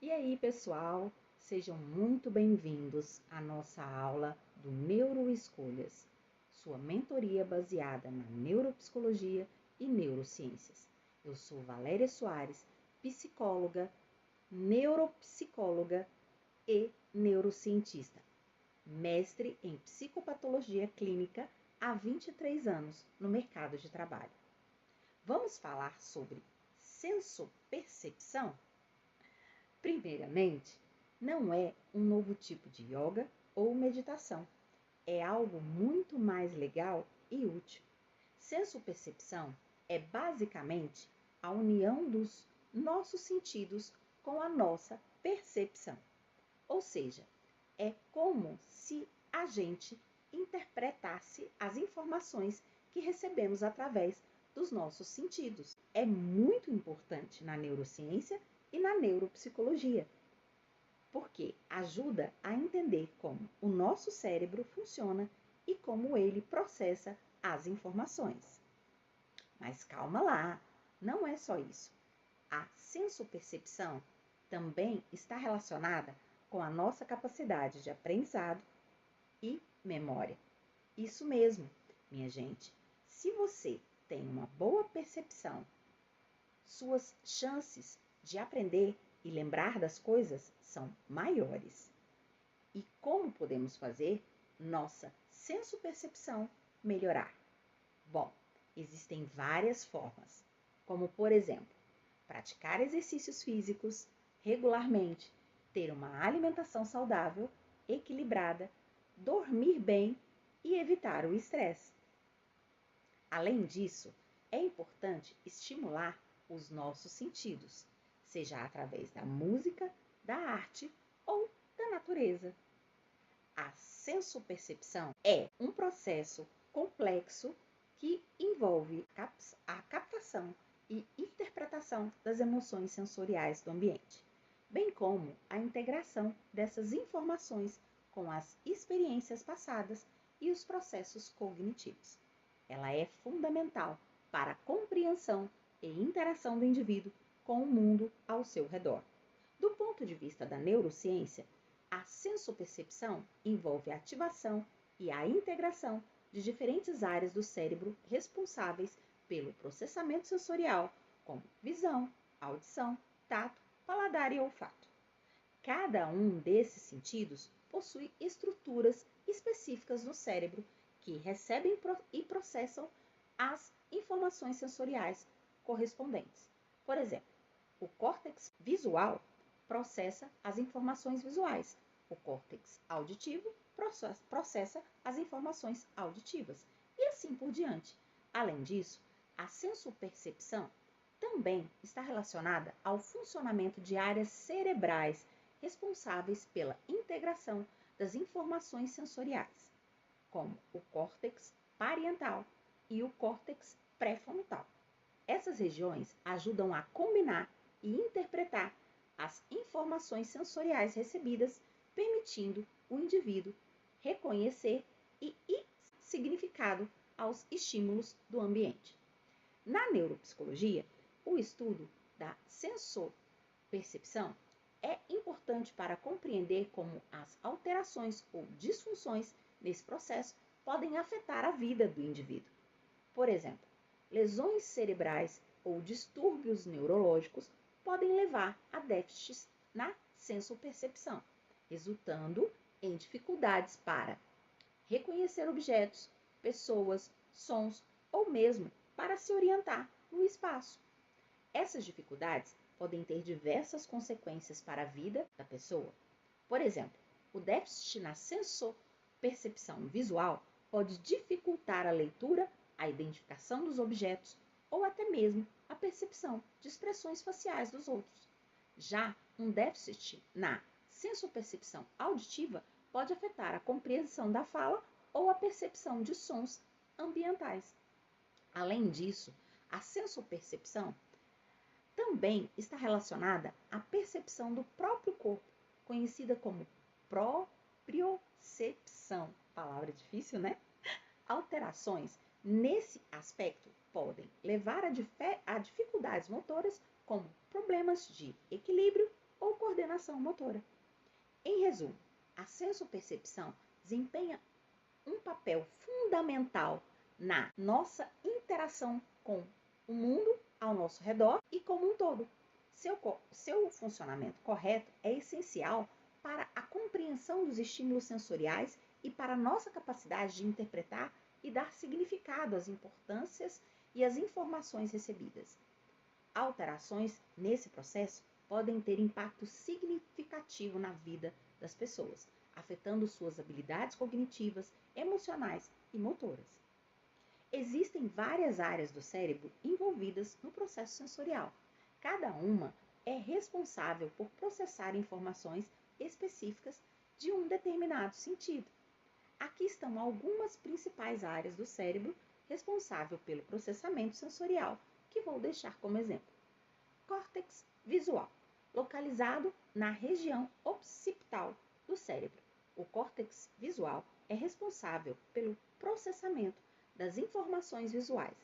E aí, pessoal, sejam muito bem-vindos à nossa aula do Neuroescolhas, sua mentoria baseada na neuropsicologia e neurociências. Eu sou Valéria Soares, psicóloga, neuropsicóloga e neurocientista, mestre em psicopatologia clínica há 23 anos no mercado de trabalho. Vamos falar sobre sensopercepção? Primeiramente, não é um novo tipo de yoga ou meditação. É algo muito mais legal e útil. Sensopercepção é basicamente a união dos nossos sentidos com a nossa percepção. Ou seja, é como se a gente interpretasse as informações que recebemos através dos nossos sentidos. É muito importante na neurociência e na neuropsicologia, porque ajuda a entender como o nosso cérebro funciona e como ele processa as informações. Mas calma lá, não é só isso. A sensopercepção também está relacionada com a nossa capacidade de aprendizado e memória. Isso mesmo, minha gente. Se você tem uma boa percepção, suas chances de aprender e lembrar das coisas são maiores. E como podemos fazer nossa sensopercepção melhorar? Bom, existem várias formas, como por exemplo, praticar exercícios físicos regularmente, ter uma alimentação saudável, equilibrada, dormir bem e evitar o estresse. Além disso, é importante estimular os nossos sentidos, seja através da música, da arte ou da natureza. A sensopercepção é um processo complexo que envolve a captação e interpretação das emoções sensoriais do ambiente, bem como a integração dessas informações com as experiências passadas e os processos cognitivos. Ela é fundamental para a compreensão e interação do indivíduo com o mundo ao seu redor. Do ponto de vista da neurociência, a sensopercepção envolve a ativação e a integração de diferentes áreas do cérebro responsáveis pelo processamento sensorial, como visão, audição, tato, paladar e olfato. Cada um desses sentidos possui estruturas específicas no cérebro que recebem e processam as informações sensoriais correspondentes. Por exemplo, o córtex visual processa as informações visuais, o córtex auditivo processa as informações auditivas e assim por diante. Além disso, a sensopercepção também está relacionada ao funcionamento de áreas cerebrais responsáveis pela integração das informações sensoriais, como o córtex parietal e o córtex pré-frontal. Essas regiões ajudam a combinar e interpretar as informações sensoriais recebidas, permitindo o indivíduo reconhecer e significado aos estímulos do ambiente. Na neuropsicologia, o estudo da sensopercepção é importante para compreender como as alterações ou disfunções nesse processo podem afetar a vida do indivíduo. Por exemplo, lesões cerebrais ou distúrbios neurológicos podem levar a déficits na sensopercepção, resultando em dificuldades para reconhecer objetos, pessoas, sons ou mesmo para se orientar no espaço. Essas dificuldades podem ter diversas consequências para a vida da pessoa. Por exemplo, o déficit na sensopercepção visual pode dificultar a leitura, a identificação dos objetos ou até mesmo a percepção de expressões faciais dos outros. Já um déficit na sensopercepção auditiva pode afetar a compreensão da fala ou a percepção de sons ambientais. Além disso, a sensopercepção também está relacionada à percepção do próprio corpo, conhecida como propriocepção. Palavra difícil, né? Alterações nesse aspecto podem levar a dificuldades motoras, como problemas de equilíbrio ou coordenação motora. Em resumo, a sensopercepção desempenha um papel fundamental na nossa interação com o mundo ao nosso redor e como um todo. Seu funcionamento correto é essencial para a compreensão dos estímulos sensoriais e para a nossa capacidade de interpretar e dar significado às importâncias e às informações recebidas. Alterações nesse processo podem ter impacto significativo na vida das pessoas, afetando suas habilidades cognitivas, emocionais e motoras. Existem várias áreas do cérebro envolvidas no processo sensorial. Cada uma é responsável por processar informações específicas de um determinado sentido. Aqui estão algumas principais áreas do cérebro responsável pelo processamento sensorial, que vou deixar como exemplo. Córtex visual, localizado na região occipital do cérebro. O córtex visual é responsável pelo processamento das informações visuais.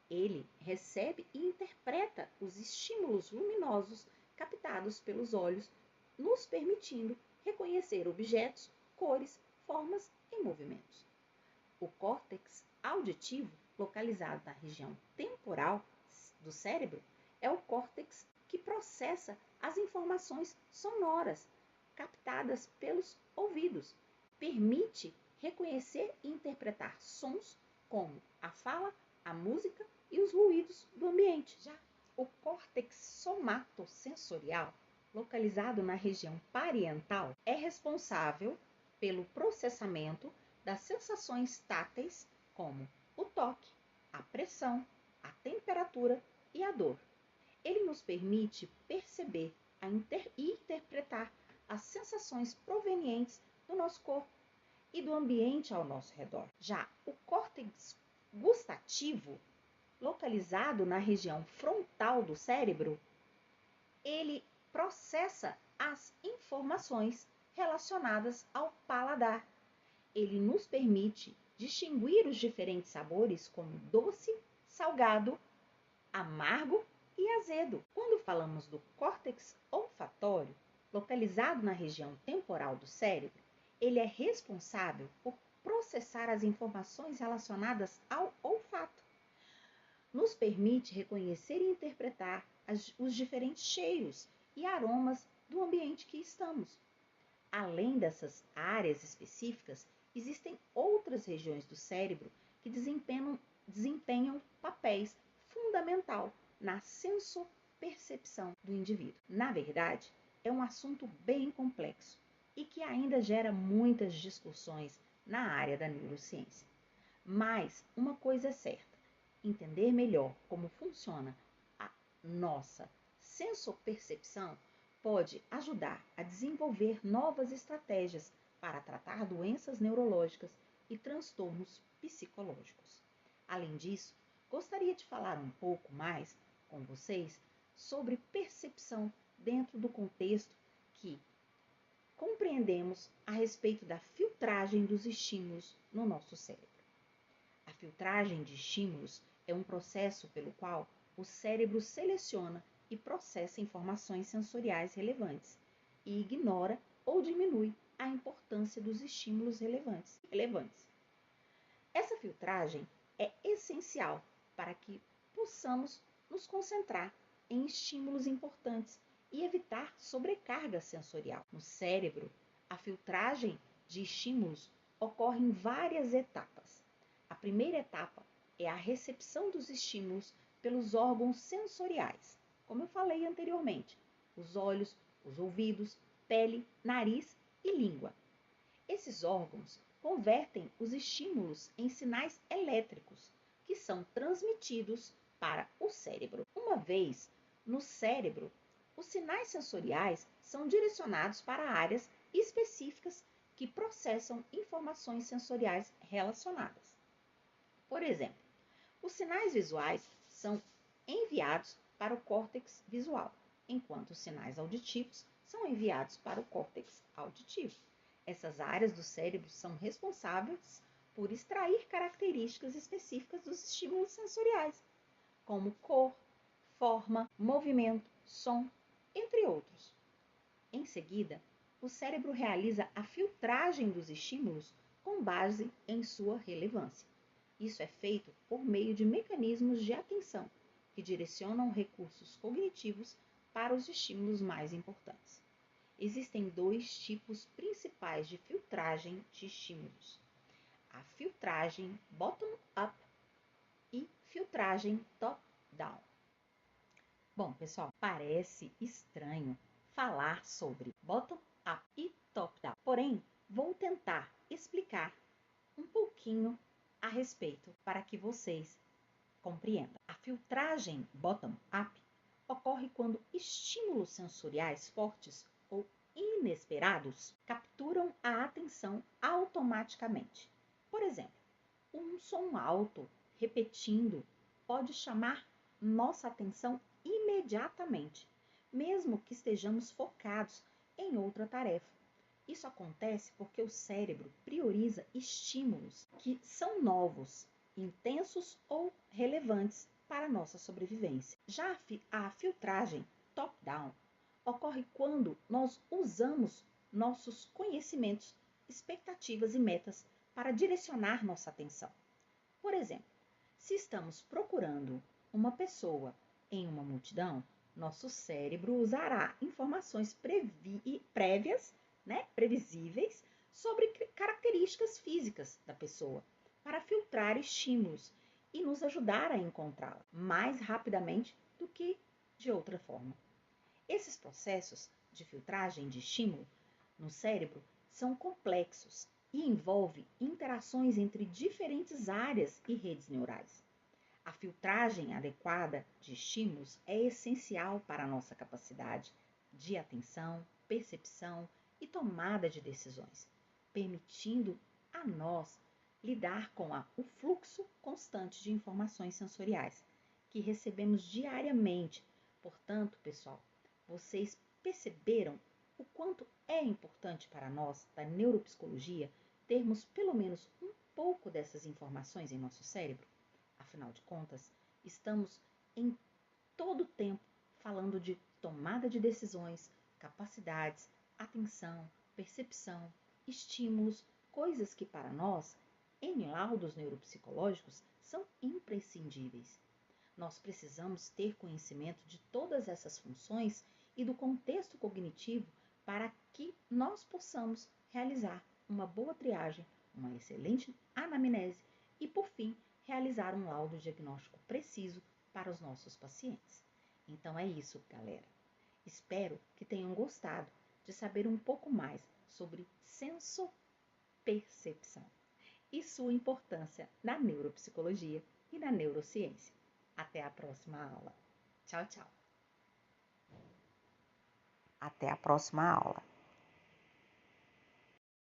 Ele recebe e interpreta os estímulos luminosos captados pelos olhos, nos permitindo reconhecer objetos, cores, formas e movimentos. O córtex auditivo, localizado na região temporal do cérebro, é o córtex que processa as informações sonoras captadas pelos ouvidos. Permite reconhecer e interpretar sons como a fala, a música e os ruídos do ambiente. Já o córtex somatosensorial, localizado na região parietal, é responsável pelo processamento das sensações táteis, como o toque, a pressão, a temperatura e a dor. Ele nos permite perceber e interpretar as sensações provenientes do nosso corpo e do ambiente ao nosso redor. Já o córtex gustativo, localizado na região frontal do cérebro, ele processa as informações relacionadas ao paladar. Ele nos permite distinguir os diferentes sabores como doce, salgado, amargo e azedo. Quando falamos do córtex olfatório, localizado na região temporal do cérebro, ele é responsável por processar as informações relacionadas ao olfato. Nos permite reconhecer e interpretar os diferentes cheiros e aromas do ambiente que estamos. Além dessas áreas específicas, existem outras regiões do cérebro que desempenham papéis fundamentais na sensopercepção do indivíduo. Na verdade, é um assunto bem complexo e que ainda gera muitas discussões na área da neurociência. Mas uma coisa é certa: entender melhor como funciona a nossa sensopercepção pode ajudar a desenvolver novas estratégias para tratar doenças neurológicas e transtornos psicológicos. Além disso, gostaria de falar um pouco mais com vocês sobre percepção dentro do contexto que compreendemos a respeito da filtragem dos estímulos no nosso cérebro. A filtragem de estímulos é um processo pelo qual o cérebro seleciona e processa informações sensoriais relevantes e ignora ou diminui a importância dos estímulos relevantes. Essa filtragem é essencial para que possamos nos concentrar em estímulos importantes e evitar sobrecarga sensorial. No cérebro, a filtragem de estímulos ocorre em várias etapas. A primeira etapa é a recepção dos estímulos pelos órgãos sensoriais, como eu falei anteriormente: os olhos, os ouvidos, pele, nariz e língua. Esses órgãos convertem os estímulos em sinais elétricos, que são transmitidos para o cérebro. Uma vez no cérebro, os sinais sensoriais são direcionados para áreas específicas que processam informações sensoriais relacionadas. Por exemplo, os sinais visuais são enviados para o córtex visual, enquanto os sinais auditivos são enviados para o córtex auditivo. Essas áreas do cérebro são responsáveis por extrair características específicas dos estímulos sensoriais, como cor, forma, movimento, som, entre outros. Em seguida, o cérebro realiza a filtragem dos estímulos com base em sua relevância. Isso é feito por meio de mecanismos de atenção que direcionam recursos cognitivos para os estímulos mais importantes. Existem dois tipos principais de filtragem de estímulos: a filtragem bottom-up e filtragem top-down. Bom, pessoal, parece estranho falar sobre bottom-up e top-down, porém, vou tentar explicar um pouquinho a respeito para que vocês compreendam. A filtragem bottom-up ocorre quando estímulos sensoriais fortes ou inesperados capturam a atenção automaticamente. Por exemplo, um som alto repetindo pode chamar nossa atenção imediatamente, mesmo que estejamos focados em outra tarefa. Isso acontece porque o cérebro prioriza estímulos que são novos, intensos ou relevantes para a nossa sobrevivência. Já a filtragem top-down ocorre quando nós usamos nossos conhecimentos, expectativas e metas para direcionar nossa atenção. Por exemplo, se estamos procurando uma pessoa em uma multidão, nosso cérebro usará informações prévias, previsíveis, sobre características físicas da pessoa, para filtrar estímulos e nos ajudar a encontrá-la mais rapidamente do que de outra forma. Esses processos de filtragem de estímulo no cérebro são complexos e envolvem interações entre diferentes áreas e redes neurais. A filtragem adequada de estímulos é essencial para a nossa capacidade de atenção, percepção e tomada de decisões, permitindo a nós lidar com o fluxo constante de informações sensoriais que recebemos diariamente. Portanto, pessoal, vocês perceberam o quanto é importante para nós, da neuropsicologia, termos pelo menos um pouco dessas informações em nosso cérebro? Afinal de contas, estamos em todo o tempo falando de tomada de decisões, capacidades, atenção, percepção, estímulos, coisas que para nós, em laudos neuropsicológicos, são imprescindíveis. Nós precisamos ter conhecimento de todas essas funções e do contexto cognitivo para que nós possamos realizar uma boa triagem, uma excelente anamnese e, por fim, realizar um laudo diagnóstico preciso para os nossos pacientes. Então é isso, galera. Espero que tenham gostado de saber um pouco mais sobre sensopercepção e sua importância na neuropsicologia e na neurociência. Até a próxima aula. Tchau, tchau. Até a próxima aula.